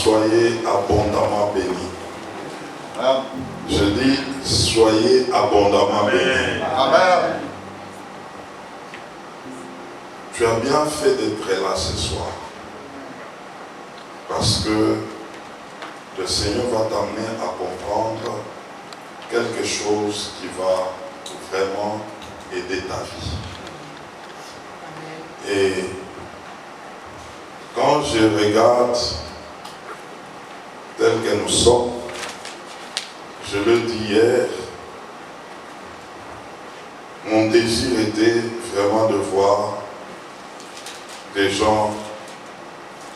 soyez abondamment bénis. Je dis, soyez abondamment bénis. Amen. Tu as bien fait d'être là ce soir. Parce que le Seigneur va t'amener à comprendre quelque chose qui va vraiment aider ta vie. Et quand je regarde tel que nous sommes, je le dis hier, mon désir était vraiment de voir des gens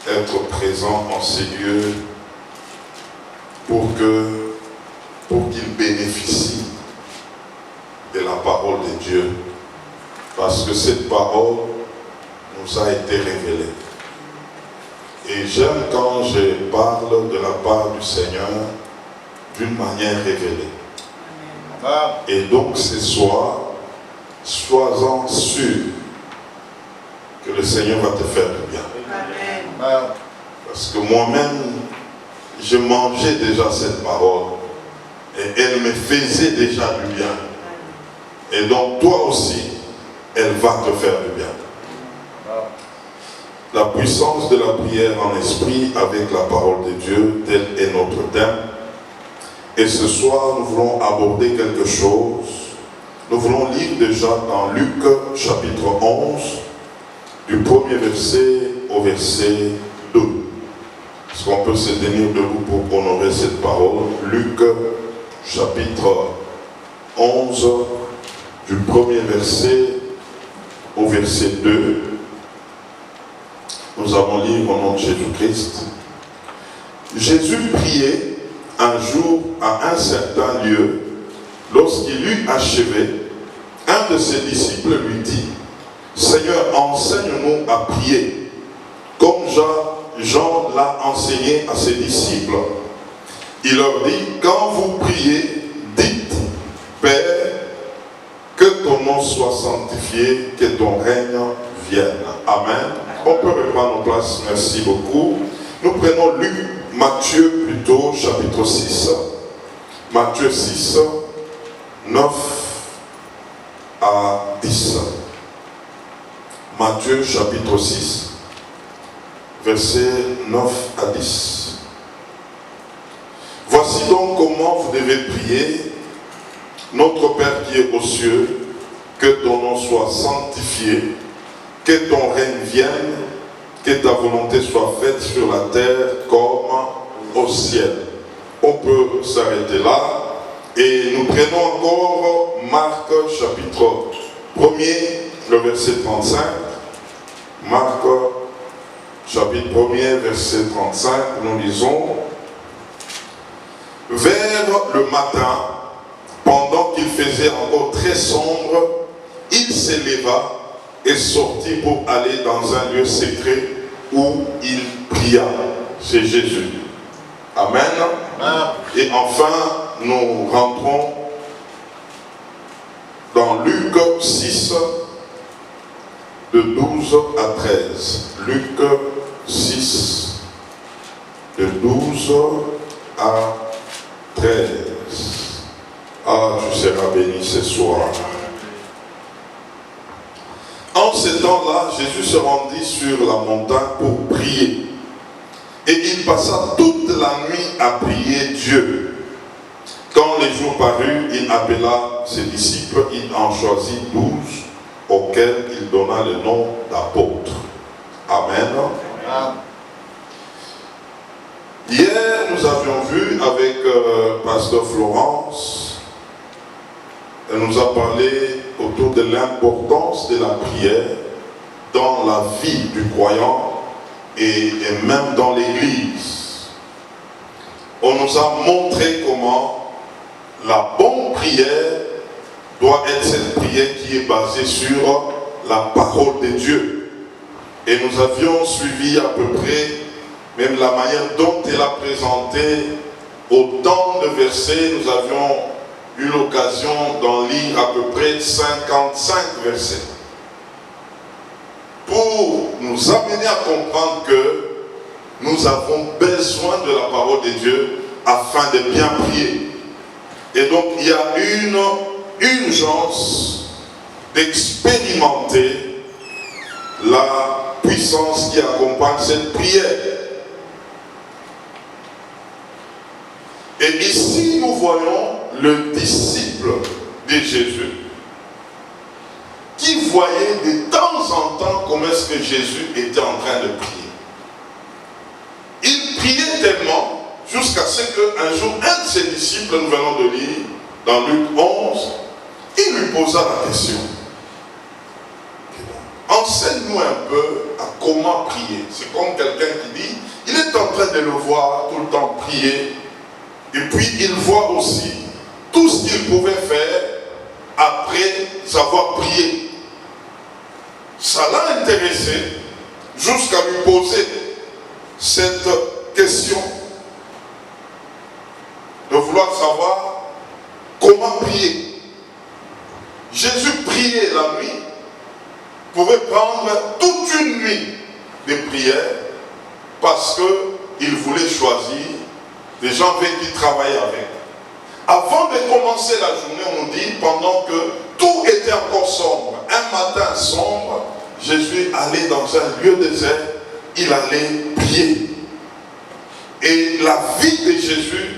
être présents en ces lieux pour qu'ils bénéficient de la parole de Dieu. Parce que cette parole nous a été révélée. Et j'aime quand je parle de la part du Seigneur d'une manière révélée. Et donc ce soir, sois-en sûr que le Seigneur va te faire du bien. Amen. Parce que moi-même, je mangeais déjà cette parole. Et elle me faisait déjà du bien. Et donc toi aussi, elle va te faire du bien. La puissance de la prière en esprit avec la parole de Dieu, tel est notre thème. Et ce soir, nous voulons aborder quelque chose. Nous voulons lire déjà dans Luc chapitre 11, du premier verset au verset 2. Est-ce qu'on peut se tenir debout pour honorer cette parole? Luc chapitre 11, du premier verset au verset 2. Nous allons lire au nom de Jésus-Christ. Jésus priait un jour à un certain lieu. Lorsqu'il eut achevé, un de ses disciples lui dit: Seigneur, enseigne-nous à prier, comme Jean l'a enseigné à ses disciples. Il leur dit: quand vous priez, dites: Père, que ton nom soit sanctifié, que ton règne vienne. Amen. On peut reprendre nos places, merci beaucoup. Nous prenons Matthieu plutôt, chapitre 6. Matthieu 6, 9 à 10. Matthieu chapitre 6, versets 9 à 10. Voici donc comment vous devez prier. Notre Père qui est aux cieux, que ton nom soit sanctifié, que ton règne vienne, que ta volonté soit faite sur la terre comme au ciel. On peut s'arrêter là. Et nous prenons encore Marc chapitre 1er, le verset 35. Marc chapitre 1er, verset 35, nous lisons: vers le matin, pendant qu'il faisait encore très sombre, il s'éleva et sortit pour aller dans un lieu secret où il pria. C'est Jésus. Amen. Amen. Et enfin, nous rentrons dans Luc 6, de 12 à 13. Luc 6, de 12 à 13. Ah, tu seras béni ce soir. En ce temps-là, Jésus se rendit sur la montagne pour prier. Et il passa toute la nuit à prier Dieu. Quand les jours parurent, il appela ses disciples, il en choisit 12, auxquels il donna le nom d'apôtres. Amen. Amen. Hier, nous avions vu avec Pasteur Florence, elle nous a parlé autour de l'importance de la prière dans la vie du croyant et même dans l'église. On nous a montré comment la bonne prière doit être cette prière qui est basée sur la parole de Dieu. Et nous avions suivi à peu près même la manière dont elle a présenté autant de versets. Nous avions eu l'occasion d'en lire à peu près 55 versets pour nous amener à comprendre que nous avons besoin de la parole de Dieu afin de bien prier. Et donc il y a une urgence d'expérimenter la puissance qui accompagne cette prière. Et ici nous voyons le disciple de Jésus qui voyait de temps en temps comment est-ce que Jésus était en train de prier. Il priait tellement jusqu'à ce qu'un jour, un de ses disciples, nous venons de lire dans Luc 11, il lui posa la question. Enseigne-nous un peu à comment prier. C'est comme quelqu'un qui dit, il est en train de le voir tout le temps prier, et puis il voit aussi tout ce qu'il pouvait faire après avoir prié. Ça l'a intéressé jusqu'à lui poser cette question de vouloir savoir comment prier. Jésus priait la nuit, pouvait prendre toute une nuit de prière parce qu'il voulait choisir des gens avec qui travailler avec. Avant de commencer la journée, on dit, pendant que tout était encore sombre, un matin sombre, Jésus allait dans un lieu désert, il allait prier. Et la vie de Jésus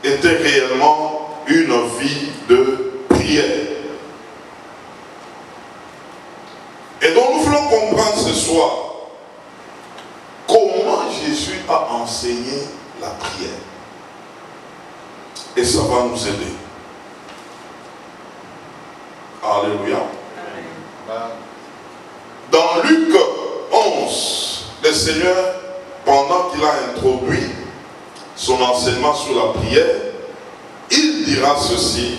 était réellement une vie de prière. Et donc nous voulons comprendre ce soir comment Jésus a enseigné la prière. Et ça va nous aider. Alléluia. Dans Luc 11, le Seigneur, pendant qu'il a introduit son enseignement sur la prière, il dira ceci.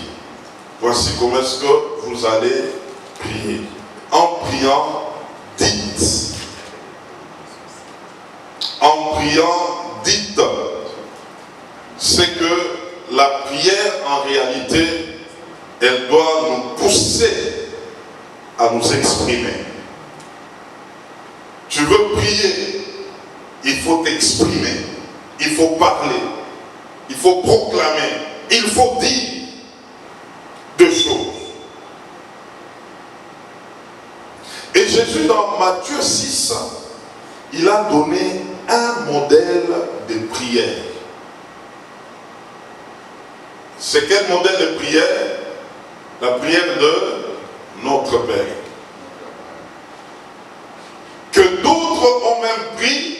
Voici comment est-ce que vous allez prier. En priant, dites. En priant, dites. C'est que la prière, en réalité, elle doit nous pousser à nous exprimer. Tu veux prier, il faut t'exprimer, il faut parler, il faut proclamer, il faut dire deux choses. Et Jésus, dans Matthieu 6, il a donné un modèle de prière. C'est quel modèle de prière? La prière de notre Père. Que d'autres ont même pris,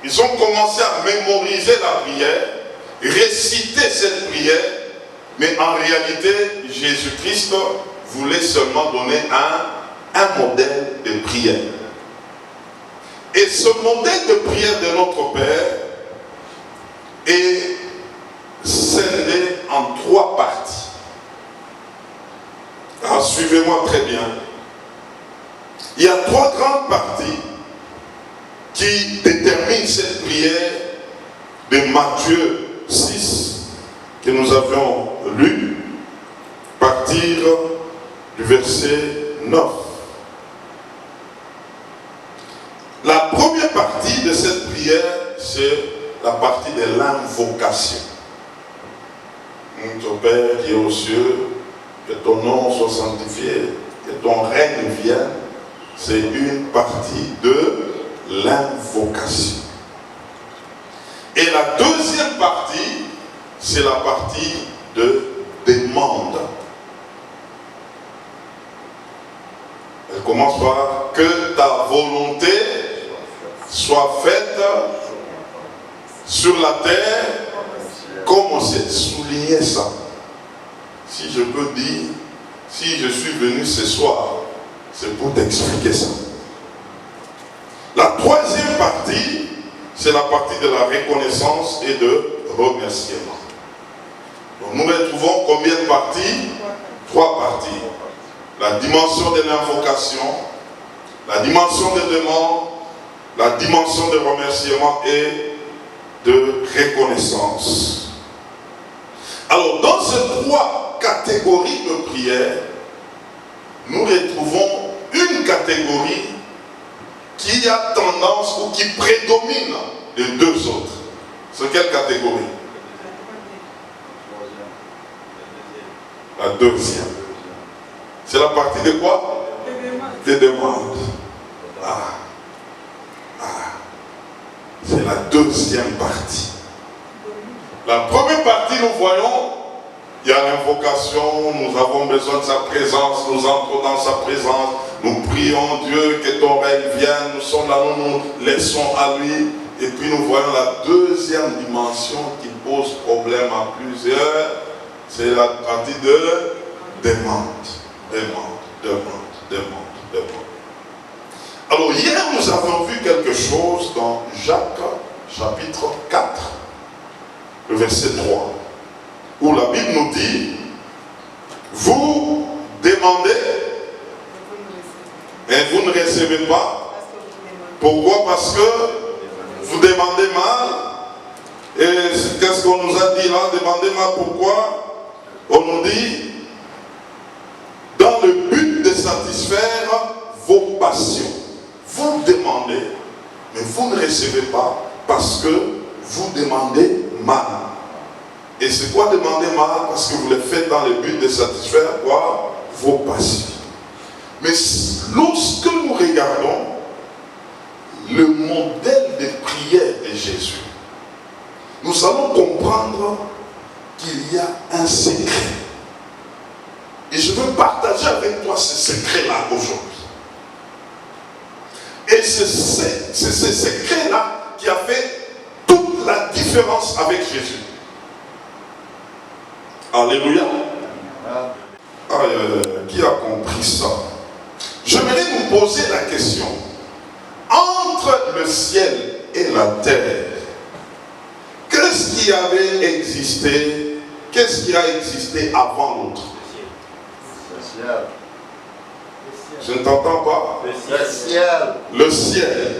ils ont commencé à mémoriser la prière, réciter cette prière, mais en réalité, Jésus-Christ voulait seulement donner un modèle de prière. Et ce modèle de prière de notre Père est scindé en trois parties. Alors, suivez-moi très bien. Il y a trois grandes parties qui déterminent cette prière de Matthieu 6 que nous avions lu, partir du verset 9. La première partie de cette prière, c'est la partie de l'invocation. Notre Père qui est aux cieux, que ton nom soit sanctifié, que ton règne vienne, c'est une partie de l'invocation. Et la deuxième partie, c'est la partie de demande. Elle commence par que ta volonté soit faite sur la terre comme on s'est souligné ça. Si je peux dire, si je suis venu ce soir, c'est pour t'expliquer ça. La troisième partie, c'est la partie de la reconnaissance et de remerciement. Donc nous retrouvons combien de parties? Trois parties. La dimension de l'invocation, la dimension de demande, la dimension de remerciement et de reconnaissance. Alors, dans ces trois catégories de prière, nous retrouvons une catégorie qui a tendance ou qui prédomine les deux autres. C'est quelle catégorie? La deuxième. C'est la partie de quoi? Des demandes. C'est la deuxième partie. La première partie, nous voyons, il y a l'invocation, nous avons besoin de sa présence, nous entrons dans sa présence, nous prions Dieu que ton règne vienne, nous sommes là, nous nous laissons à lui. Et puis nous voyons la deuxième dimension qui pose problème à plusieurs, c'est la partie de demande. Alors hier nous avons vu quelque chose dans Jacques chapitre 4, le verset 3, où la Bible nous dit, vous demandez et vous ne recevez pas. Pourquoi? Parce que vous demandez mal. Et qu'est-ce qu'on nous a dit là? Demandez mal, pourquoi? On nous dit, dans le but de satisfaire vos passions. Vous demandez, mais vous ne recevez pas parce que vous demandez mal. Et c'est quoi demander mal? Parce que vous le faites dans le but de satisfaire quoi? Vos passions. Mais lorsque nous regardons le modèle de prière de Jésus, nous allons comprendre qu'il y a un secret. Et je veux partager avec toi ce secret-là aujourd'hui. Et c'est ce secret-là qui a fait toute la différence avec Jésus. Alléluia. Qui a compris ça? J'aimerais vous poser la question. Entre le ciel et la terre, qu'est-ce qui avait existé? Qu'est-ce qui a existé avant l'autre? Le ciel. Je ne t'entends pas. Le ciel. Le ciel.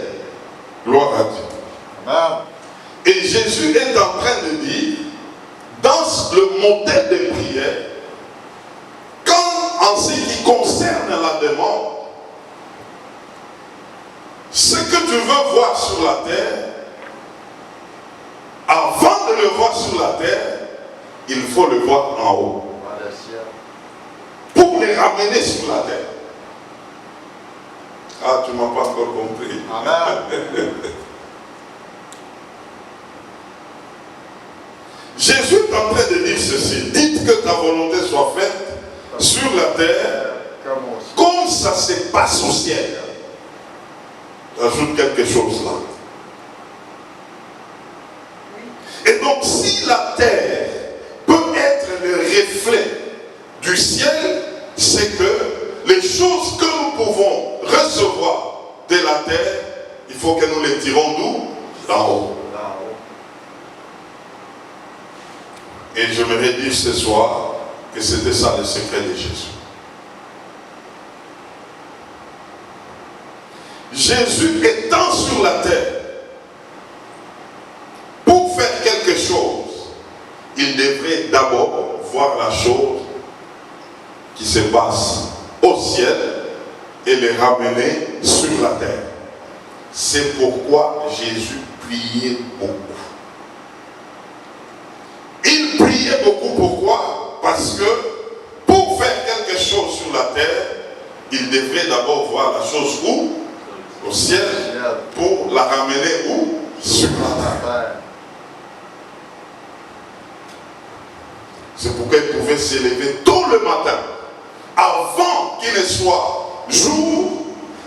Gloire à Dieu. Amen. Et Jésus est en train de dire, dans le modèle de prière, quand en ce qui concerne la demande, ce que tu veux voir sur la terre, avant de le voir sur la terre, il faut le voir en haut. Pour le ramener sur la terre. Ah, tu ne m'as pas encore compris. Amen. Jésus est en train de dire ceci. Dites que ta volonté soit faite sur la terre comme ça se passe au ciel. J'ajoute quelque chose là. Et donc si la terre peut être le reflet du ciel, c'est que les choses que nous pouvons recevoir de la terre, il faut que nous les tirons d'où? D'en haut. Et j'aimerais dire ce soir que c'était ça le secret de Jésus. Jésus étant sur la terre, pour faire quelque chose, il devrait d'abord voir la chose qui se passe au ciel et les ramener sur la terre. C'est pourquoi Jésus priait beaucoup. Il priait beaucoup, pourquoi? Parce que pour faire quelque chose sur la terre, il devrait d'abord voir la chose où? Au ciel, pour la ramener où? Sur la terre. C'est pourquoi il pouvait s'élever tôt le matin. Avant qu'il ne soit jour,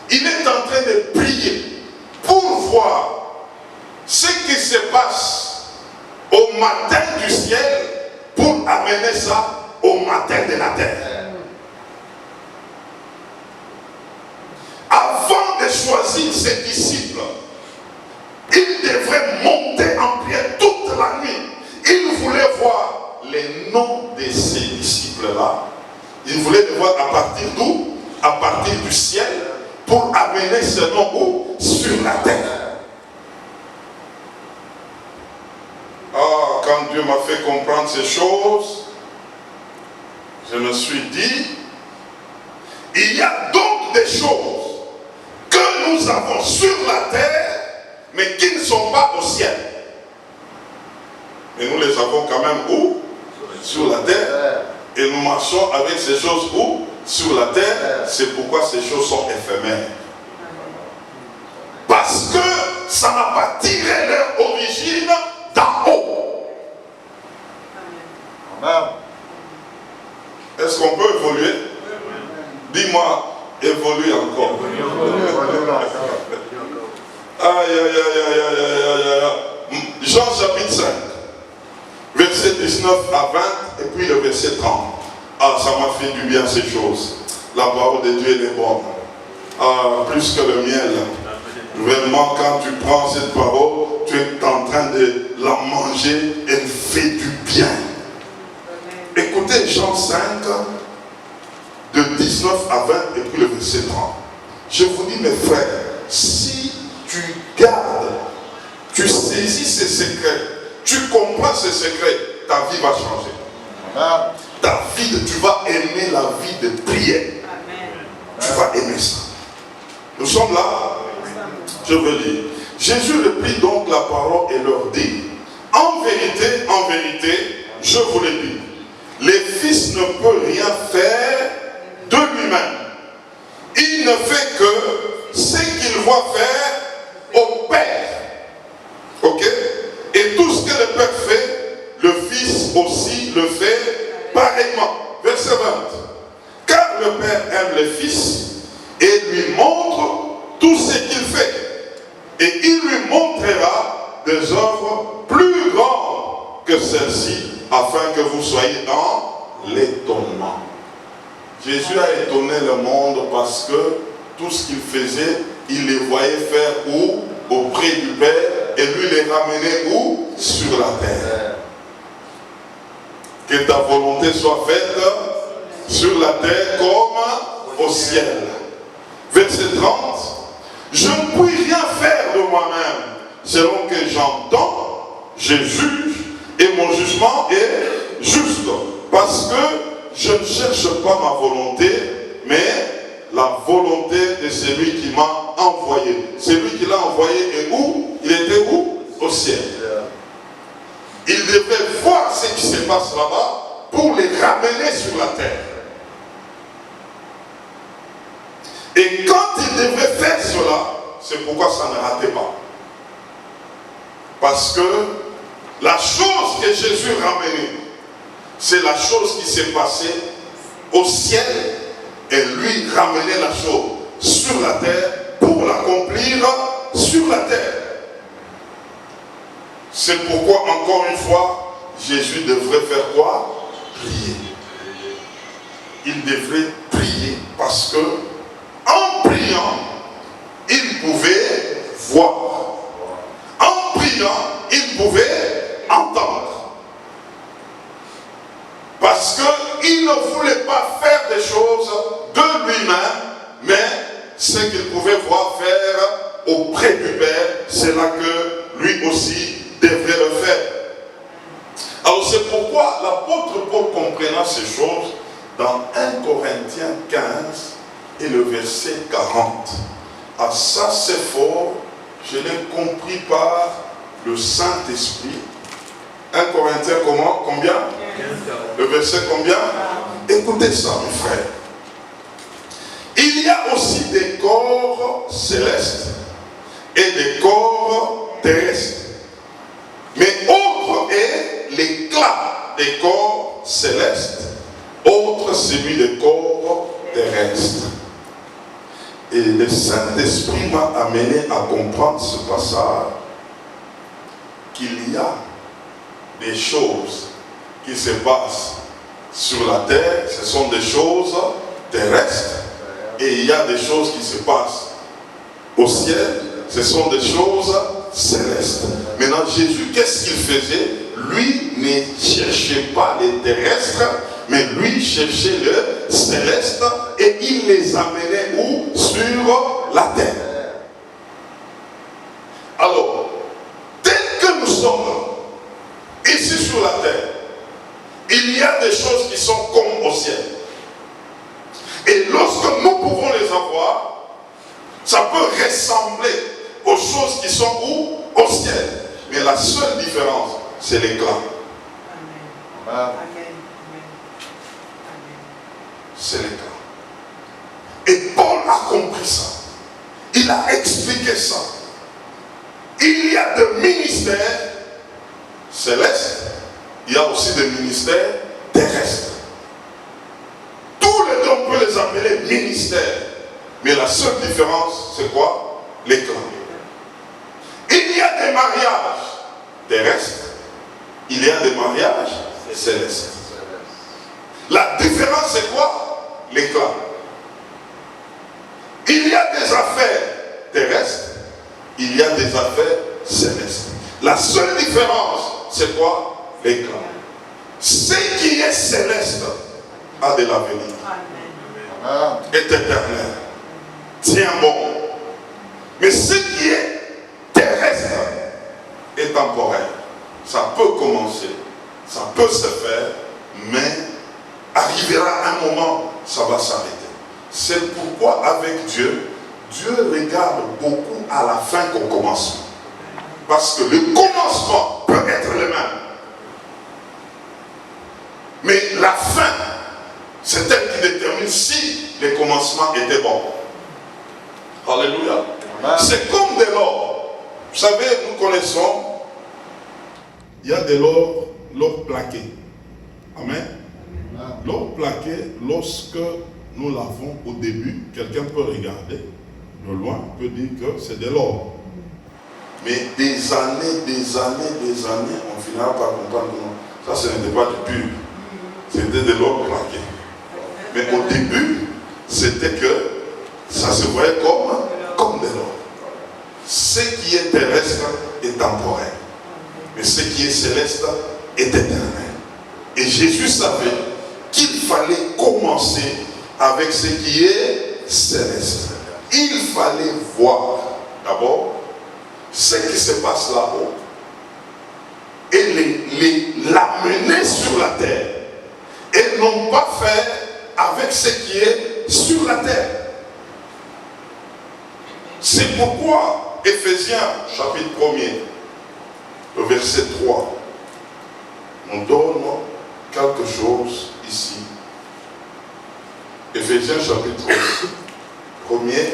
il est en train de prier pour voir ce qui se passe au matin du ciel pour amener ça au matin de la terre. Avant de choisir ses disciples, il devrait monter en prière toute la nuit. Il voulait voir les noms de ces disciples-là. Il voulait les voir à partir d'où? À partir du ciel, pour amener ce nom où? Sur la terre. Ah, quand Dieu m'a fait comprendre ces choses, je me suis dit, il y a donc des choses que nous avons sur la terre, mais qui ne sont pas au ciel. Mais nous les avons quand même où? Sur la terre. Et nous marchons avec ces choses où? Sur la terre. C'est pourquoi ces choses sont éphémères. Parce que ça n'a pas tiré leur origine d'en haut. Amen. Est-ce qu'on peut évoluer? Dis-moi, évolue encore. Aïe, aïe, aïe, aïe, aïe, aïe, aïe. Jean chapitre 5, verset 19 à 20, et puis le verset 30. Ah, ça m'a fait du bien ces choses. La parole de Dieu elle est bonne. Ah, plus que le miel. Vraiment, quand tu prends cette parole, tu es en train de la manger, elle fait du bien. Écoutez Jean 5, de 19 à 20, et puis le verset 30. Je vous dis, mes frères, si tu gardes, tu saisis ces secrets, tu comprends ces secrets, ta vie va changer. Amen. Ta vie, tu vas aimer la vie de prière. Tu vas aimer ça. Nous sommes là. Je veux lire. Jésus reprit donc la parole et leur dit, en vérité, je vous le dis, le Fils ne peut rien faire de lui-même. Il ne fait que ce qu'il voit faire au Père. Ok? Et tout ce que le Père fait, le Fils aussi le fait pareillement. Verset 20. Car le Père aime le Fils et lui montre tout ce qu'il fait. Et il lui montrera des œuvres plus grandes que celles-ci, afin que vous soyez dans l'étonnement. Jésus a étonné le monde parce que tout ce qu'il faisait, il les voyait faire où? Auprès du Père, et lui les ramenait où? Sur la terre. Que ta volonté soit faite sur la terre comme au ciel. Verset 30. Je ne puis rien faire de moi-même. Selon que j'entends, je juge, et mon jugement est juste. Parce que je ne cherche pas ma volonté, mais la volonté de celui qui m'a envoyé. Celui qui l'a envoyé est où? Il était où? Au ciel. Il devait voir ce qui se passe là-bas pour les ramener sur la terre. Et quand il devait faire cela, c'est pourquoi ça ne ratait pas. Parce que la chose que Jésus ramenait, c'est la chose qui s'est passée au ciel, et lui ramenait la chose sur la terre pour l'accomplir sur la terre. C'est pourquoi, encore une fois, Jésus devrait faire quoi? Prier. Il devrait prier parce que en priant, il pouvait voir. En priant, il pouvait entendre. Parce qu'il ne voulait pas faire des choses de lui-même, mais ce qu'il pouvait voir faire auprès du Père, c'est là que lui aussi devrait le faire. Alors c'est pourquoi l'apôtre Paul, comprenant ces choses, dans 1 Corinthiens 15 et le verset 40. Ah, ça c'est fort, je l'ai compris par le Saint-Esprit. 1 Corinthiens comment? Combien? 15. Le verset combien? Écoutez ça, mes frères. Il y a aussi des corps célestes et des corps terrestres. Mais autre est l'éclat des corps célestes, autre celui des corps terrestres. Et le Saint-Esprit m'a amené à comprendre ce passage, qu'il y a des choses qui se passent sur la terre, ce sont des choses terrestres, et il y a des choses qui se passent au ciel, ce sont des choses célestes. Maintenant, Jésus, qu'est-ce qu'il faisait? Lui ne cherchait pas les terrestres, mais lui cherchait le céleste, et il les amenait où? Sur la terre. Alors, tel que nous sommes ici sur la terre, il y a des choses qui sont comme au ciel. Et lorsque nous pouvons les avoir, ça peut rester la seule différence, c'est l'éclat. Amen. C'est l'éclat. Et Paul a compris ça. Il a expliqué ça. Il y a des ministères célestes, il y a aussi des ministères terrestres. Tous les deux, on peut les appeler ministères. Mais la seule différence, c'est quoi? L'éclat. Il y a des mariages terrestres, il y a des mariages célestes. La différence, c'est quoi? L'éclat. Il y a des affaires terrestres, il y a des affaires célestes. La seule différence, c'est quoi? L'éclat. Ce qui est céleste a de l'avenir, est éternel, tient bon. Mais ce qui est terrestre est temporaire. Ça peut commencer, ça peut se faire, mais arrivera un moment, ça va s'arrêter. C'est pourquoi avec Dieu, Dieu regarde beaucoup à la fin qu'au commencement. Parce que le commencement peut être le même. Mais la fin, c'est elle qui détermine si le commencement était bon. Alléluia. C'est comme de l'or. Vous savez, nous connaissons, il y a de l'or plaqué. Amen. L'or plaqué, lorsque nous l'avons au début, quelqu'un peut regarder de loin, peut dire que c'est de l'or. Mais des années, on finira par comprendre que ça, ce n'était pas du pur. C'était de l'or plaqué. Mais au début, c'était que ça se voyait comme de l'or. Ce qui est terrestre est temporaire. Mais ce qui est céleste est éternel. Et Jésus savait qu'il fallait commencer avec ce qui est céleste. Il fallait voir d'abord ce qui se passe là-haut et l'amener sur la terre. Et non pas faire avec ce qui est sur la terre. C'est pourquoi Éphésiens chapitre 1er, le verset 3, nous donne quelque chose ici. Éphésiens chapitre 1er,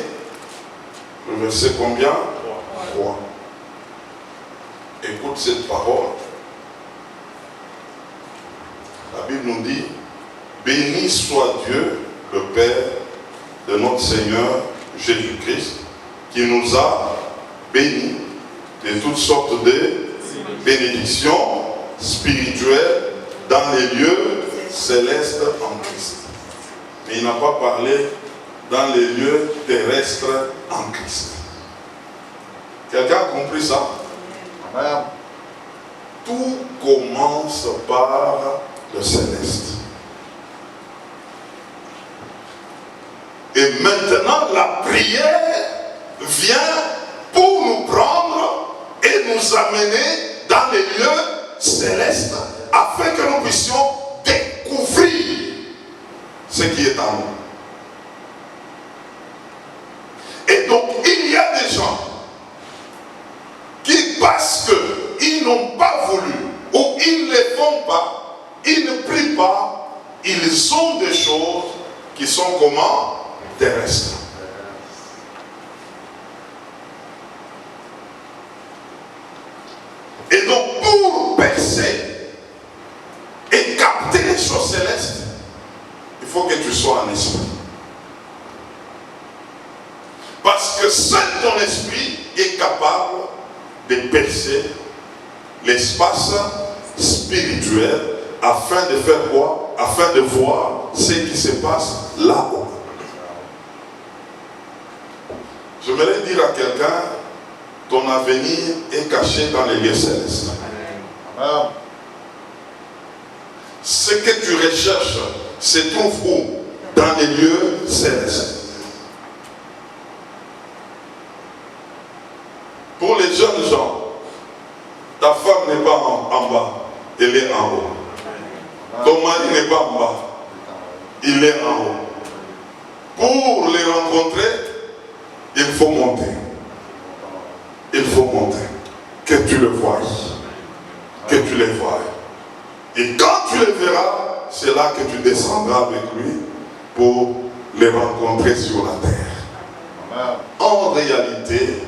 le verset combien? 3. Écoute cette parole. La Bible nous dit: béni soit Dieu, le Père de notre Seigneur Jésus-Christ, qui nous a bénis de toutes sortes de bénédictions spirituelles dans les lieux célestes en Christ. Mais il n'a pas parlé dans les lieux terrestres en Christ. Quelqu'un a compris ça? Amen. Tout commence par le céleste. Et maintenant, la prière vient pour nous prendre et nous amener dans les lieux célestes afin que nous puissions découvrir ce qui est en nous. Et donc, il y a des gens qui, parce qu'ils n'ont pas voulu ou ils ne les font pas, ils ne prient pas, ils ont des choses qui sont comment? Terrestres. Et donc, pour percer et capter les choses célestes, il faut que tu sois en esprit. Parce que seul ton esprit est capable de percer l'espace spirituel afin de faire quoi? Afin de voir ce qui se passe là-haut. J'aimerais dire à quelqu'un, ton avenir est caché dans les lieux célestes. Amen. Ce que tu recherches se trouve où? Dans les lieux célestes. Pour les jeunes gens, ta femme n'est pas en bas, elle est en haut. Ton mari n'est pas en bas, il est en haut. Pour les rencontrer, il faut monter. Il faut monter. Que tu le vois. verras, c'est là que tu descendras avec lui pour les rencontrer sur la terre. Amen. En réalité,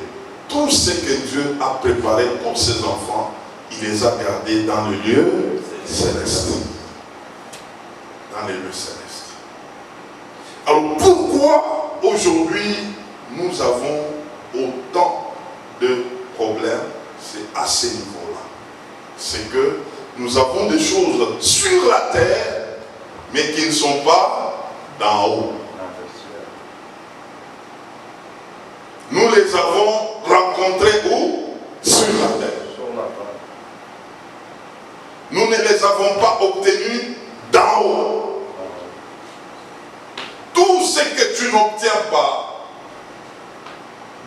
tout ce que Dieu a préparé pour ses enfants, il les a gardés dans le lieu céleste. Dans les lieux célestes. Alors pourquoi aujourd'hui nous avons autant de problèmes? C'est à ce niveau-là. C'est que nous avons des choses sur la terre, mais qui ne sont pas d'en haut. Nous les avons rencontrés où? Sur la terre. Nous ne les avons pas obtenus d'en haut. Tout ce que tu n'obtiens pas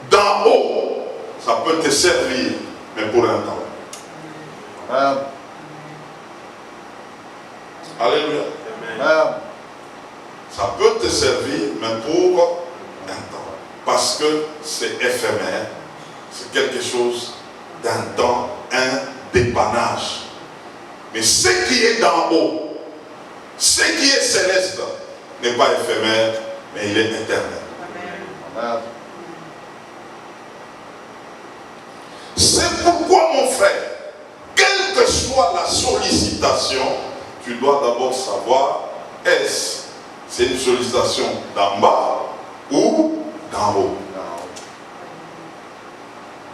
d'en haut, ça peut te servir, mais pour un temps. Amen. Alléluia. Amen. Ça peut te servir, mais pour un temps. Parce que c'est éphémère. C'est quelque chose d'un temps, un dépannage. Mais ce qui est d'en haut, ce qui est céleste, n'est pas éphémère, mais il est éternel. Amen. C'est pourquoi, mon frère, quelle que soit la sollicitation, tu dois d'abord savoir, est-ce c'est une sollicitation d'en bas ou d'en haut.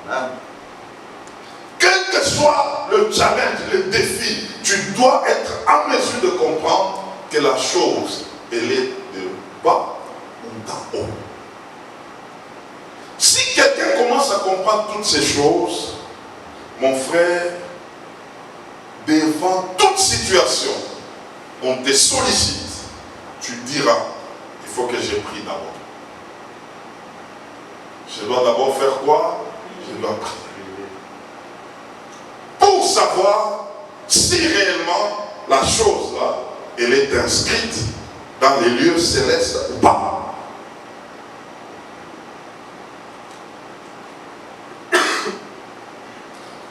Amen. Quel que soit le challenge, le défi, tu dois être en mesure de comprendre que la chose, elle est de bas ou d'en haut. Si quelqu'un commence à comprendre toutes ces choses, mon frère, devant toute situation, on te sollicite, tu diras, il faut que j'ai pris d'abord. Je dois d'abord faire quoi? Je dois prier. Pour savoir si réellement la chose là, elle est inscrite dans les lieux célestes ou pas.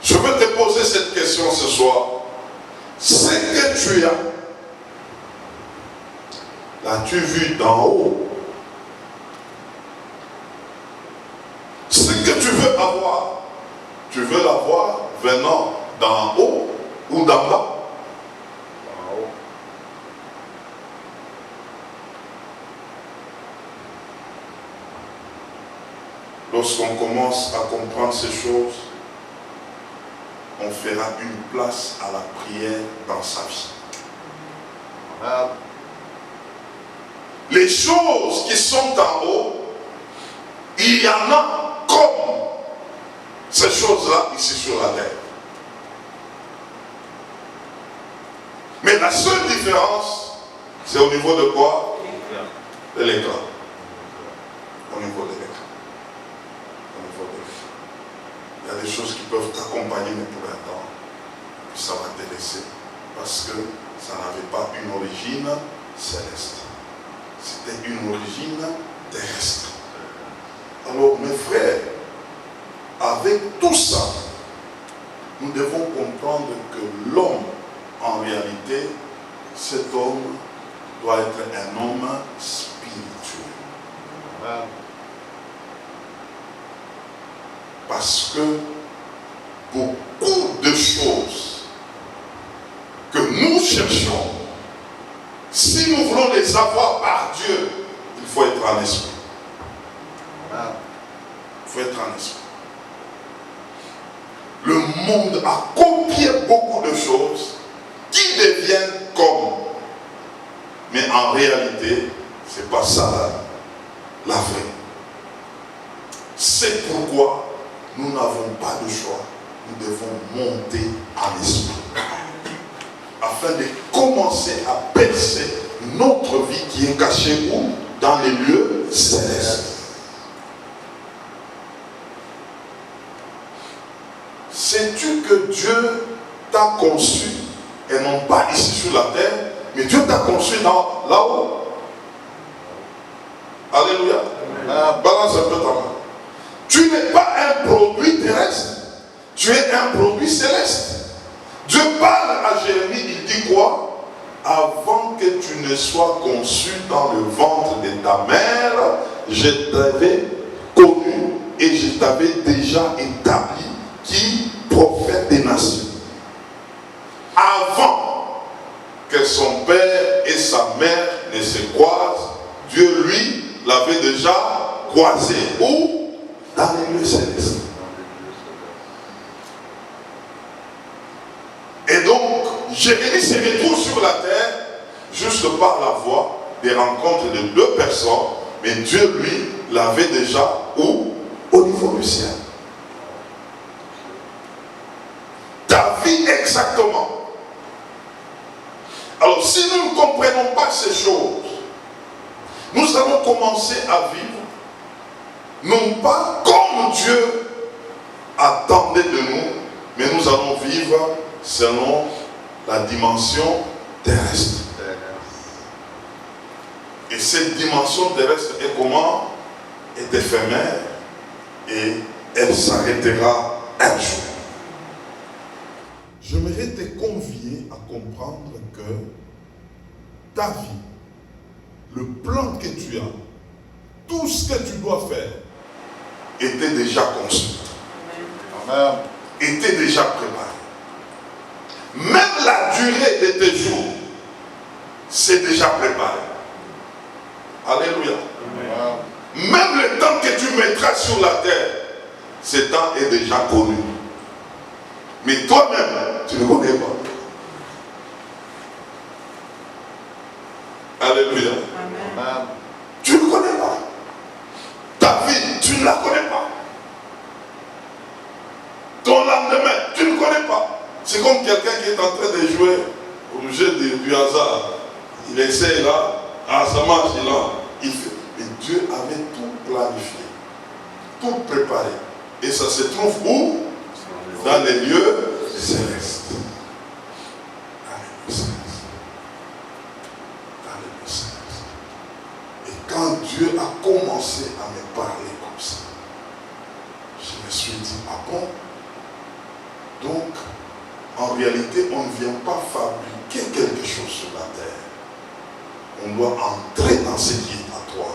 Je veux te poser cette question ce soir. Ce que tu as, l'as-tu vu d'en haut? Ce que tu veux avoir, tu veux l'avoir venant d'en haut ou d'en bas? Lorsqu'on commence à comprendre ces choses, on fera une place à la prière dans sa vie. Amen. Les choses qui sont en haut, il y en a comme ces choses-là ici sur la terre. Mais la seule différence, c'est au niveau de quoi? De l'écran. Au niveau de l'écran. Au niveau de l'écran. Il y a des choses qui peuvent t'accompagner, mais pour un temps, puis ça va te laisser. Parce que ça n'avait pas une origine céleste. C'était une origine terrestre. Alors, mes frères, avec tout ça, nous devons comprendre que l'homme, en réalité, cet homme doit être un homme spirituel. Amen. Parce que beaucoup de choses que nous cherchons, si nous voulons les avoir par Dieu, il faut être en esprit. Amen. Il faut être en esprit. Le monde a copié beaucoup de choses qui deviennent comme. Mais en réalité, ce n'est pas ça la vraie. C'est pourquoi nous n'avons pas de choix. Nous devons monter en esprit. Afin de commencer à percer notre vie qui est cachée où? Dans les lieux célestes. Sais-tu que Dieu t'a conçu, et non pas ici sur la terre, mais Dieu t'a conçu là-haut? Alléluia. Balance un peu ta main. Tu n'es pas un produit terrestre, tu es un produit céleste. Dieu parle à Jérémie, il dit quoi? avant que tu ne sois conçu dans le ventre de ta mère, je t'avais connu et je t'avais déjà établi qui prophète des nations. Avant que son père et sa mère ne se croisent, Dieu lui l'avait déjà croisé. Où? Dans les lieux célestes. Et donc, Jérémie se retrouve sur la terre juste par la voie des rencontres de deux personnes, mais Dieu lui l'avait déjà où? Au niveau du ciel. Ta vie exactement. Alors si nous ne comprenons pas ces choses, nous allons commencer à vivre non pas comme Dieu attendait de nous, mais nous allons vivre selon la dimension terrestre. Et cette dimension terrestre est comment? Est éphémère et elle s'arrêtera un jour. J'aimerais te convier à comprendre que ta vie, le plan que tu as, tout ce que tu dois faire, était déjà conçu. Amen. Était déjà préparé. Même la durée de tes jours, c'est déjà préparé. Alléluia. Amen. Même le temps que tu mettras sur la terre, ce temps est déjà connu. Mais toi-même, tu ne connais pas. Alléluia. Amen. Tu ne connais pas. Ta vie, tu ne la connais pas. Ton lendemain, tu ne connais pas. C'est comme quelqu'un qui est en train de jouer au jeu du hasard. Il essaie là, ça marche là, il fait. Mais Dieu avait tout planifié, tout préparé. Et ça se trouve où? Dans les lieux célestes. Dans les lieux célestes. Dans les lieux célestes. Et quand Dieu a commencé à me parler comme ça, je me suis dit, ah bon? Donc, en réalité, on ne vient pas fabriquer quelque chose sur la terre. On doit entrer dans ce qui est à toi.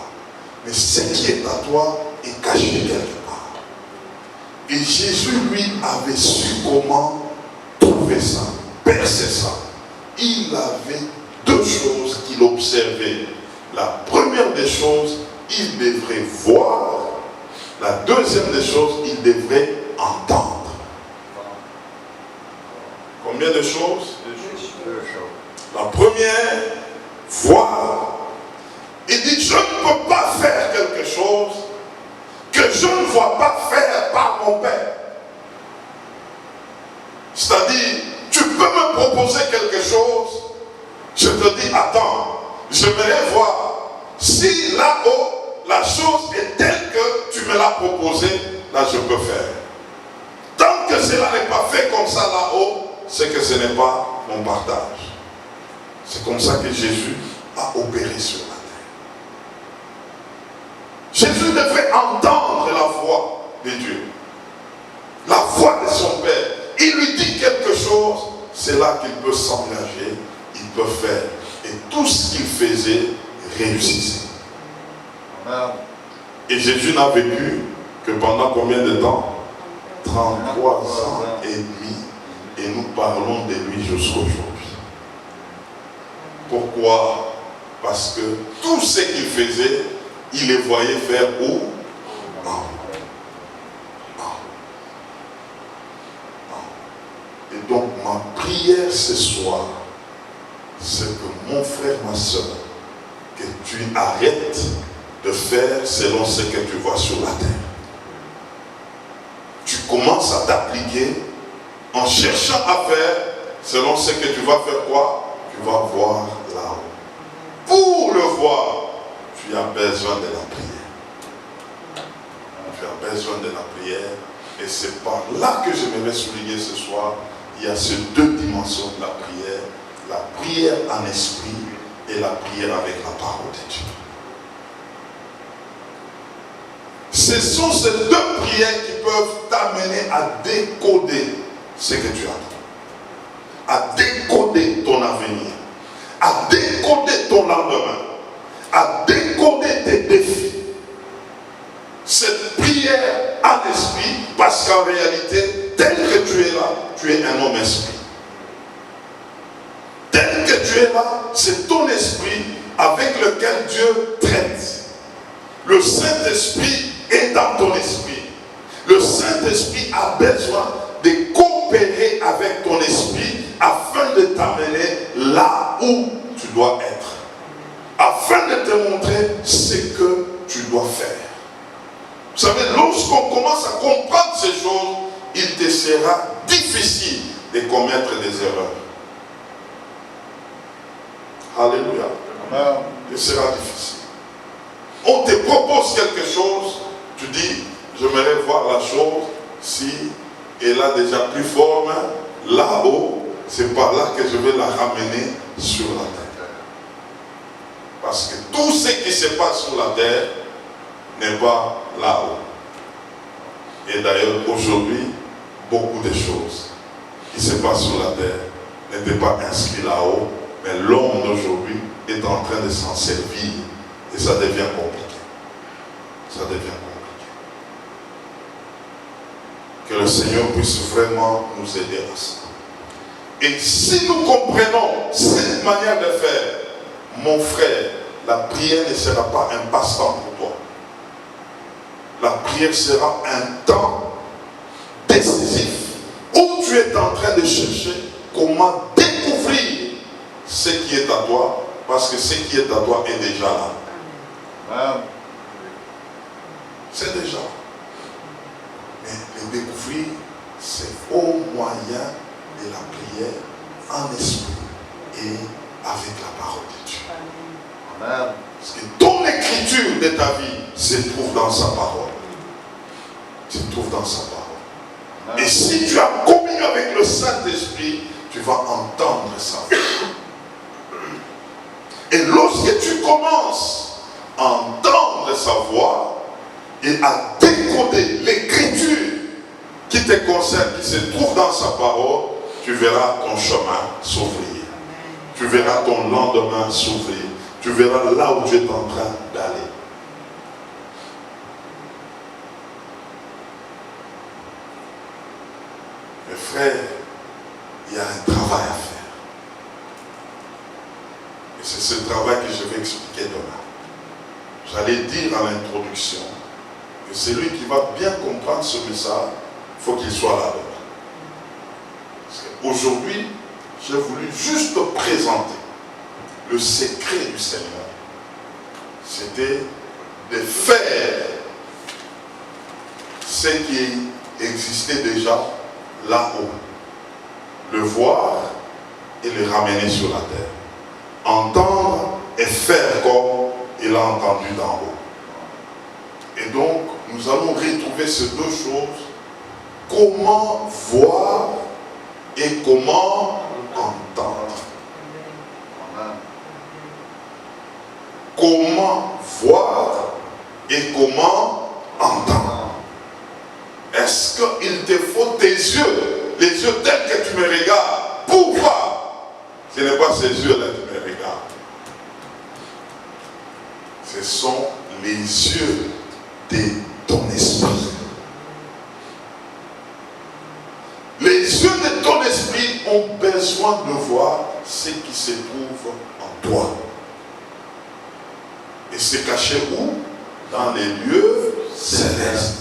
Mais ce qui est à toi est caché quelque part. Et Jésus, lui, avait su comment trouver ça, percer ça. Il avait deux choses qu'il observait. La première des choses, il devrait voir. La deuxième des choses, il devrait entendre. Combien de choses? Deux choses. La première, voir. Il dit, je ne peux pas faire quelque chose que je ne vois pas faire par mon Père. C'est-à-dire, tu peux me proposer quelque chose, je te dis, attends, j'aimerais voir si là-haut, la chose est telle que tu me l'as proposée, là je peux faire. Tant que cela n'est pas fait comme ça là-haut, c'est que ce n'est pas mon partage. C'est comme ça que Jésus a opéré sur la terre. Jésus devrait entendre la voix de Dieu, la voix de son Père. Il lui dit quelque chose, c'est là qu'il peut s'engager, il peut faire. Et tout ce qu'il faisait réussissait. Amen. Et Jésus n'a vécu que pendant combien de temps? 33 ans et demi. Et nous parlons de lui jusqu'aujourd'hui. Pourquoi? Parce que tout ce qu'il faisait, il les voyait faire où? Et donc ma prière ce soir, c'est que mon frère, ma soeur, que tu arrêtes de faire selon ce que tu vois sur la terre. Tu commences à t'appliquer en cherchant à faire selon ce que tu vas faire quoi? Tu vas voir là-haut. Pour le voir, tu as besoin de la prière. Tu as besoin de la prière. Et c'est par là que j'aimerais souligner ce soir, il y a ces deux dimensions de la prière. La prière en esprit et la prière avec la parole de Dieu. Ce sont ces deux prières qui peuvent t'amener à décoder ce que tu attends. À décoder ton avenir. À ton lendemain, à décoder tes défis. Cette prière en esprit, parce qu'en réalité, tel que tu es là, tu es un homme esprit. Tel que tu es là, c'est ton esprit avec lequel Dieu traite. Le Saint-Esprit est dans ton esprit. Le Saint-Esprit a besoin de coopérer avec ton esprit afin de t'amener là où tu dois être. Afin de te montrer ce que tu dois faire. Vous savez, lorsqu'on commence à comprendre ces choses, il te sera difficile de commettre des erreurs. Alléluia. Amen. Il sera difficile. On te propose quelque chose, tu dis, j'aimerais voir la chose si elle a déjà pris forme là-haut, c'est par là que je vais la ramener sur la terre. Parce que tout ce qui se passe sur la terre n'est pas là-haut. Et d'ailleurs, aujourd'hui, beaucoup de choses qui se passent sur la terre n'étaient pas inscrites là-haut, mais l'homme d'aujourd'hui est en train de s'en servir et ça devient compliqué. Ça devient compliqué. Que le Seigneur puisse vraiment nous aider à ça. Et si nous comprenons cette manière de faire, mon frère, la prière ne sera pas un passe-temps pour toi. La prière sera un temps décisif où tu es en train de chercher comment découvrir ce qui est à toi, parce que ce qui est à toi est déjà là. Amen. C'est déjà. Mais le découvrir, c'est au moyen de la prière en esprit et avec la parole de Dieu. Amen. Parce que ton écriture de ta vie se trouve dans sa parole. Se trouve dans sa parole. Amen. Et si tu as communion avec le Saint-Esprit, tu vas entendre sa voix. Et lorsque tu commences à entendre sa voix et à décoder l'écriture qui te concerne, qui se trouve dans sa parole, tu verras ton chemin s'ouvrir. Tu verras ton lendemain s'ouvrir. Tu verras là où tu es en train d'aller. Mes frères, il y a un travail à faire. Et c'est ce travail que je vais expliquer demain. J'allais dire à l'introduction que celui qui va bien comprendre ce message, il faut qu'il soit là demain. Aujourd'hui, j'ai voulu juste présenter le secret du Seigneur. C'était de faire ce qui existait déjà là-haut. Le voir et le ramener sur la terre. Entendre et faire comme il a entendu d'en haut. Et donc, nous allons retrouver ces deux choses. Comment voir et comment entendre. Amen. Comment voir et comment entendre. Est-ce qu'il te faut tes yeux, les yeux tels que tu me regardes, pour voir? Ce n'est pas ces yeux-là qui me regardent. Ce sont les yeux de ton esprit. Les yeux de ton esprit ont besoin de voir ce qui se trouve en toi. Et c'est caché où? Dans les lieux célestes.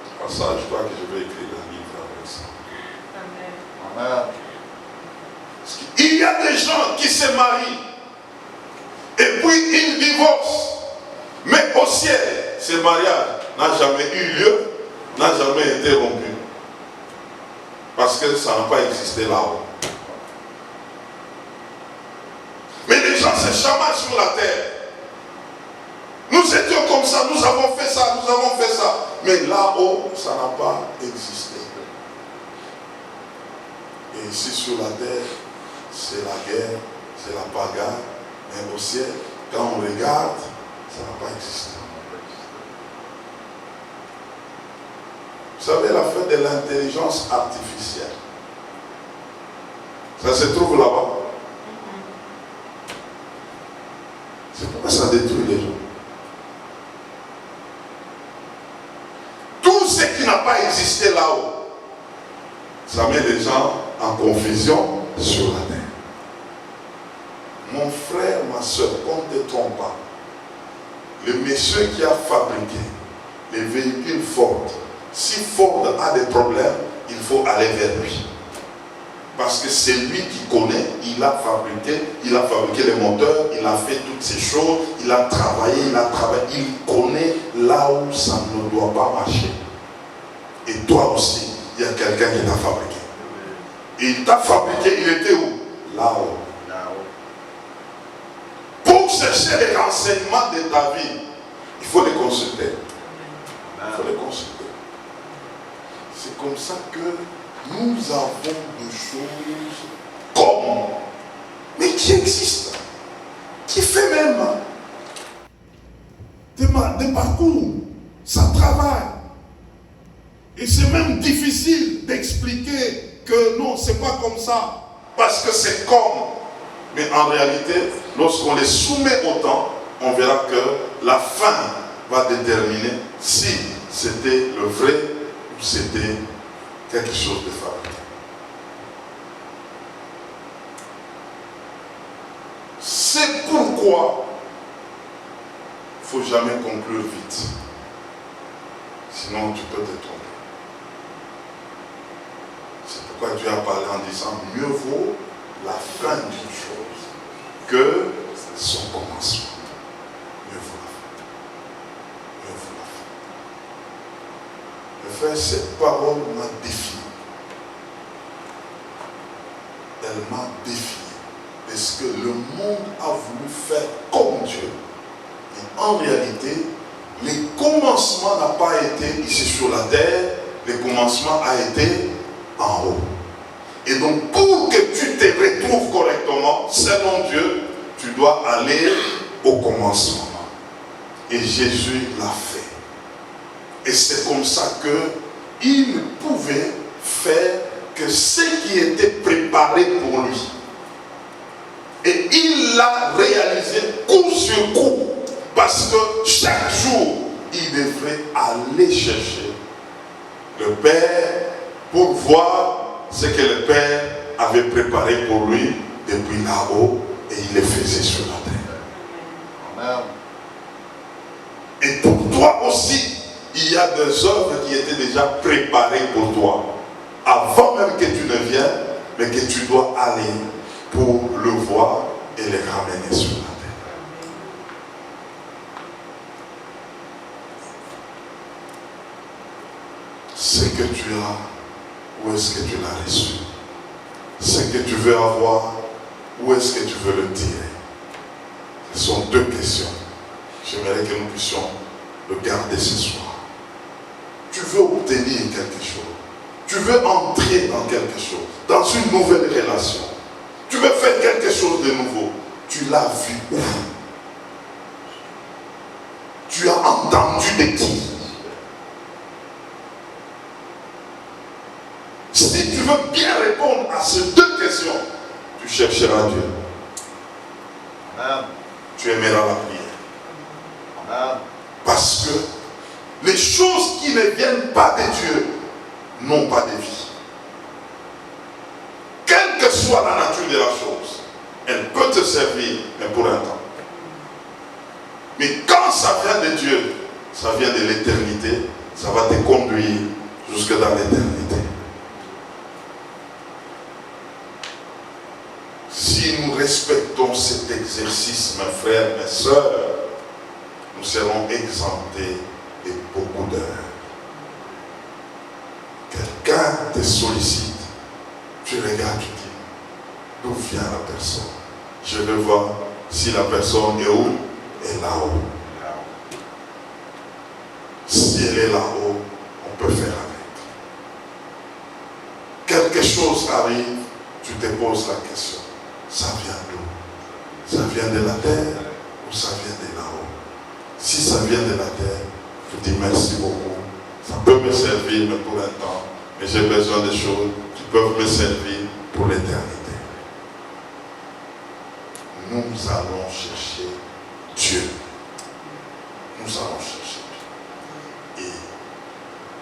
C'est pour ça, je crois que je vais écrire un livre avec ça. Amen. Parce qu'il y a des gens qui se marient et puis ils divorcent. Mais au ciel, ce mariage n'a jamais eu lieu, n'a jamais été rompu. Parce que ça n'a pas existé là-haut. Mais les gens se chamaillent sur la terre. Nous étions comme ça, nous avons fait ça, nous avons fait ça. Mais là-haut, ça n'a pas existé. Et ici sur la terre, c'est la guerre, c'est la bagarre. Mais au ciel, quand on regarde, ça n'a pas existé. Vous savez, l'affaire de l'intelligence artificielle, Ça se trouve là-bas. C'est pourquoi ça détruit les gens. Tout ce qui n'a pas existé là-haut, ça met les gens en confusion sur la terre. Mon frère, ma soeur, qu'on ne te trompe pas. Le monsieur qui a fabriqué les véhicules Ford, si Ford a des problèmes, il faut aller vers lui. Parce que c'est lui qui connaît, il a fabriqué les moteurs, il a fait toutes ces choses, il a travaillé, il connaît là où ça ne doit pas marcher. Et toi aussi, il y a quelqu'un qui t'a fabriqué. Et il t'a fabriqué, il était où? Là-haut. Pour chercher les renseignements de ta vie, il faut les consulter. Il faut les consulter. C'est comme ça que nous avons des choses comme, mais qui existent, qui fait même des parcours, ça travaille. Et c'est même difficile d'expliquer que non, c'est pas comme ça, parce que c'est comme. Mais en réalité, lorsqu'on les soumet au temps, on verra que la fin va déterminer si c'était le vrai ou c'était quelque chose de fabriqué. C'est pourquoi il ne faut jamais conclure vite. Sinon, tu peux te tromper. C'est pourquoi Dieu a parlé en disant mieux vaut la fin d'une chose que son commencement. Mieux vaut la fin. Mieux vaut la fin. Le frère, cette parole m'a défié. Elle m'a défié. Parce que le monde a voulu faire comme Dieu. Et en réalité, le commencement n'a pas été ici sur la terre, le commencement a été en haut. Et donc, pour que tu te retrouves correctement, selon Dieu, tu dois aller au commencement. Et Jésus l'a fait. Et c'est comme ça qu'il ne pouvait faire que ce qui était préparé pour lui. Et il l'a réalisé coup sur coup. Parce que chaque jour, il devrait aller chercher le Père pour voir ce que le Père avait préparé pour lui depuis là-haut, et il le faisait sur la terre. Amen. Et pour toi aussi, il y a des œuvres qui étaient déjà préparées pour toi, avant même que tu ne viennes, mais que tu dois aller pour le voir et les ramener sur la terre. Ce que tu as, où est-ce que tu l'as reçu? Ce que tu veux avoir, où est-ce que tu veux le tirer? Ce sont deux questions. J'aimerais que nous puissions le garder ce soir. Tu veux obtenir quelque chose. Tu veux entrer dans quelque chose, dans une nouvelle relation. Tu veux faire quelque chose de nouveau. Tu l'as vu où? Tu as entendu de qui? Si tu veux bien répondre à ces deux questions, tu chercheras Dieu. Amen. Tu aimeras la prière. Amen. Parce que les choses qui ne viennent pas de Dieu n'ont pas de vie. Quelle que soit la nature de la chose, elle peut te servir, mais pour un temps. Mais quand ça vient de Dieu, ça vient de l'éternité, ça va te conduire jusque dans l'éternité. Si nous respectons cet exercice, mes frères, mes sœurs, nous serons exemptés de beaucoup d'heures. Quelqu'un te sollicite, tu regardes, tu dis, d'où vient la personne? Je veux voir si la personne est où? Elle est là-haut. Si elle est là-haut, on peut faire avec. Quelque chose arrive, tu te poses la question. Ça vient d'où? Ça vient de la terre ou ça vient de là-haut? Si ça vient de la terre, je dis merci beaucoup. Ça peut me servir mais pour un temps. Mais j'ai besoin de choses qui peuvent me servir pour l'éternité. nous allons chercher Dieu. Nous allons chercher Dieu. Et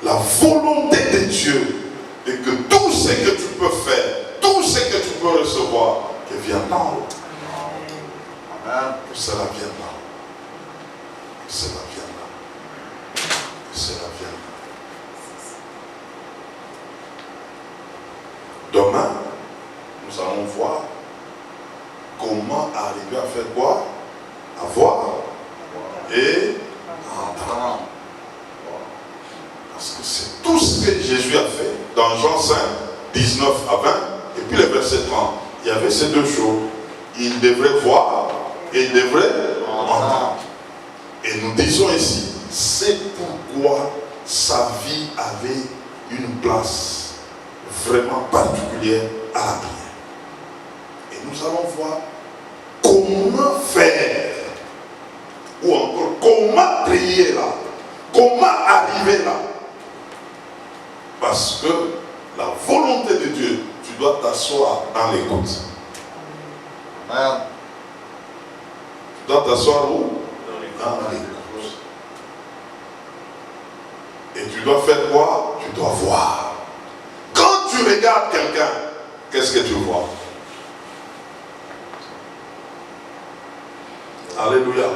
la volonté de Dieu est que tout ce que tu peux faire, tout ce que tu peux recevoir, que vienne d'en haut. Amen. Que cela vienne d'en haut. Que cela vienne d'en haut. Que cela vienne d'en haut. Demain, nous allons voir comment arriver à faire quoi? À voir et entendre. Parce que c'est tout ce que Jésus a fait dans Jean 5, 19 à 20, et puis le verset 30. Il y avait ces deux choses. Il devrait voir et il devrait entendre. Et nous disons ici, c'est pourquoi sa vie avait une place vraiment particulière à la prière. Et nous allons voir comment faire, ou encore comment prier là, comment arriver là. Parce que la volonté de Dieu, tu dois t'asseoir dans l'écoute. Amen. Tu dois t'asseoir où? Dans l'écoute. Et tu dois faire quoi? Tu dois voir. Quand tu regardes quelqu'un, qu'est-ce que tu vois? Alléluia.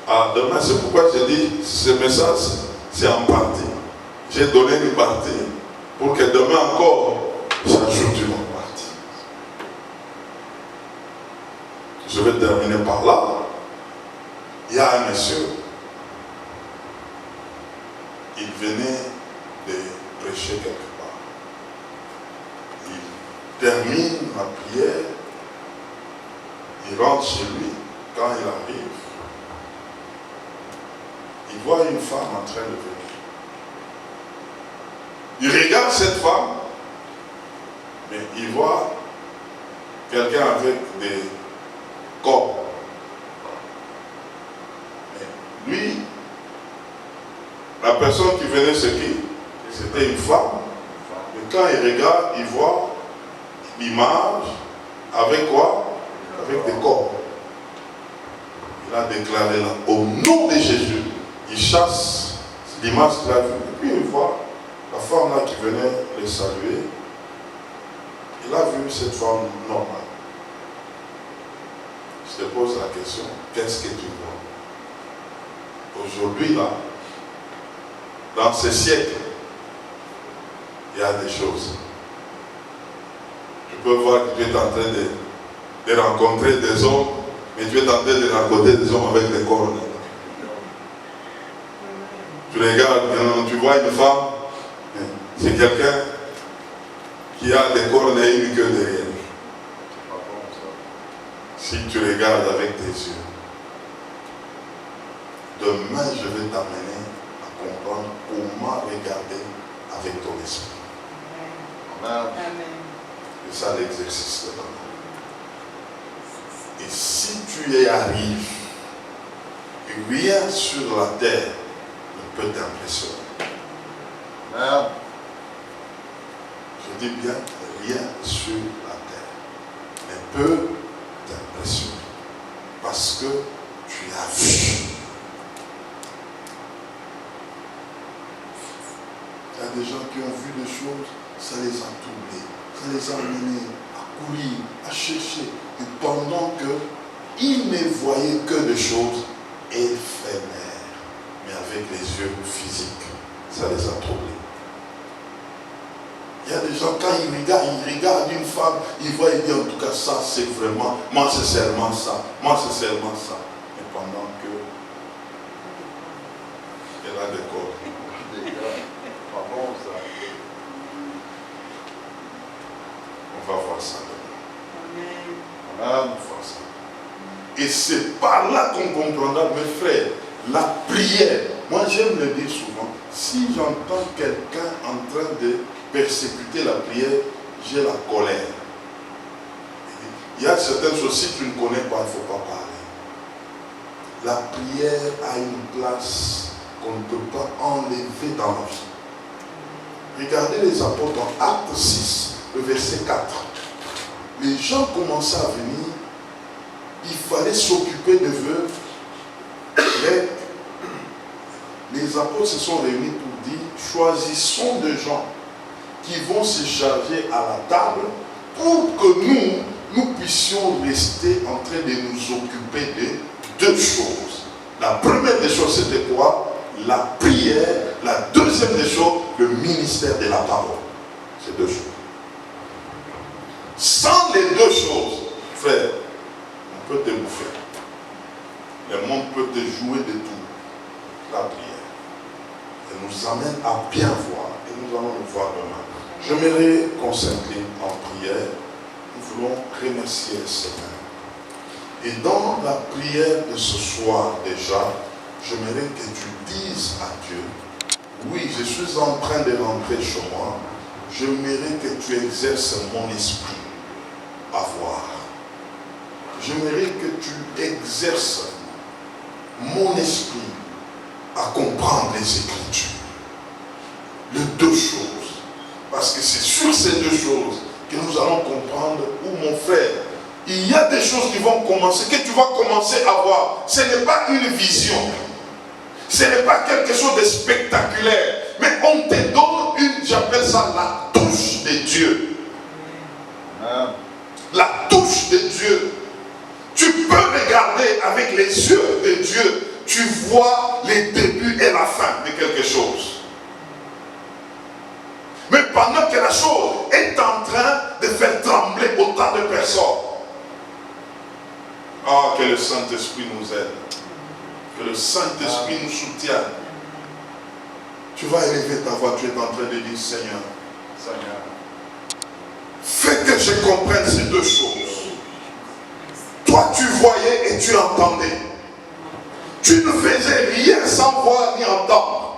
Ah, demain, c'est pourquoi j'ai dit, ce message, c'est en partie. J'ai donné une partie pour que demain encore, j'ajoute une autre partie. Je vais terminer par là. Il y a un monsieur, il venait de prêcher quelque part. Il termine la prière, il rentre chez lui. Quand il arrive, il voit une femme en train de venir. Il regarde cette femme, mais il voit quelqu'un avec des corps. Mais lui, la personne qui venait, c'est qui? C'était une femme. Et quand il regarde, il voit l'image avec quoi? Avec des corps. Il a déclaré là, au nom de Jésus, il chasse l'image qu'il a vue. Et puis il voit la femme là qui venait le saluer. Il a vu cette femme normale. Je te pose la question, qu'est-ce que tu vois? Aujourd'hui là, dans ce siècle, il y a des choses. Tu peux voir que tu es en train de rencontrer des hommes, mais tu es en train de rencontrer des hommes avec des corps. Tu regardes, tu vois une femme, c'est quelqu'un qui a des cornes et une queue derrière. Si tu regardes avec tes yeux, demain je vais t'amener à comprendre comment regarder avec ton esprit. Amen. C'est ça l'exercice de la vie. Et si tu y arrives, rien sur la terre ne peut t'impressionner. Amen. Je dis bien, rien sur la terre ne peut t'impressionner. Parce que tu as vu. Il y a des gens qui ont vu des choses, ça les a troublés, ça les a amenés à courir, à chercher. Et pendant qu'ils ne voyaient que des choses éphémères, mais avec les yeux physiques, ça les a troublés. Il y a des gens, quand ils regardent une femme, ils voient, ils disent en tout cas, ça c'est vraiment, moi c'est seulement ça, moi c'est seulement ça. Et pendant que elle a des corps. Pas bon ça. On va voir ça. Amen. On va voir ça. Et c'est par là qu'on comprendra, mes frères, la prière. Moi j'aime le dire souvent, si j'entends quelqu'un en train de persécuter la prière, j'ai la colère. Il y a certaines choses, si tu ne connais pas, il ne faut pas parler. La prière a une place qu'on ne peut pas enlever dans la vie. Regardez les apôtres en Acte 6, le verset 4. Les gens commençaient à venir il fallait s'occuper des veuves. Les apôtres se sont réunis pour dire, choisissons des gens qui vont se charger à la table pour que nous puissions rester en train de nous occuper de deux choses. La première des choses, c'était quoi? La prière. La deuxième des choses, le ministère de la parole. C'est deux choses. Sans les deux choses, frère, on peut te bouffer. Le monde peut te jouer de tout. La prière. Elle nous amène à bien voir. Et nous allons le voir demain. J'aimerais qu'on s'incline en prière. Nous voulons remercier le Seigneur. Et dans la prière de ce soir déjà, j'aimerais que tu dises à Dieu, oui, je suis en train de rentrer chez moi. J'aimerais que tu exerces mon esprit à voir. J'aimerais que tu exerces mon esprit à comprendre les Écritures. Les deux choses. Parce que c'est sur ces deux choses que nous allons comprendre où, mon frère, il y a des choses qui vont commencer, que tu vas commencer à voir. Ce n'est pas une vision. Ce n'est pas quelque chose de spectaculaire. Mais on te donne une, j'appelle ça la touche de Dieu. Amen. La touche de Dieu. Tu peux regarder avec les yeux de Dieu. Tu vois les débuts et la fin de quelque chose. Mais pendant que la chose est en train de faire trembler autant de personnes. Ah, que le Saint-Esprit nous aide. Que le Saint-Esprit nous soutienne. Tu vas élever ta voix, tu es en train de dire, Seigneur, Seigneur, fais que je comprenne ces deux choses. Toi, tu voyais et tu entendais. Tu ne faisais rien sans voir ni entendre.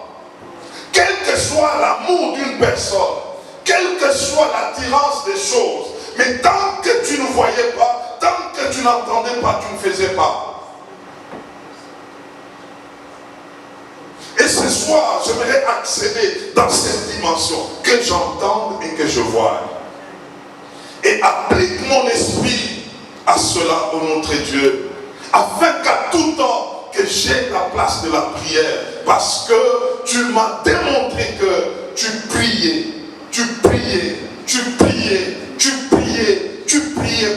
Quel que soit l'amour d'une personne, quelle que soit l'attirance des choses, mais tant que tu ne voyais pas, tant que tu n'entendais pas, tu ne faisais pas. Et ce soir, j'aimerais accéder dans cette dimension, que j'entende et que je vois. Et applique mon esprit à cela, ô notre Dieu, afin qu'à tout temps, que j'ai la place de la prière, parce que tu m'as démontré que tu priais,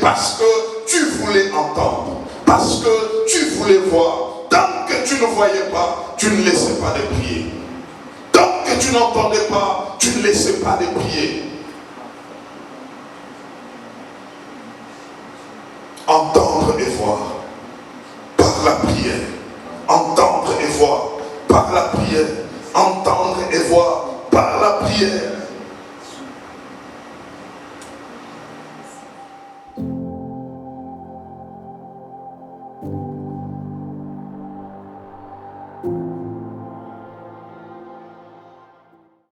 parce que tu voulais entendre, parce que tu voulais voir. Tant que tu ne voyais pas, tu ne laissais pas de prier. Tant que tu n'entendais pas, tu ne laissais pas de prier. Entendre et voir par la prière. Entendre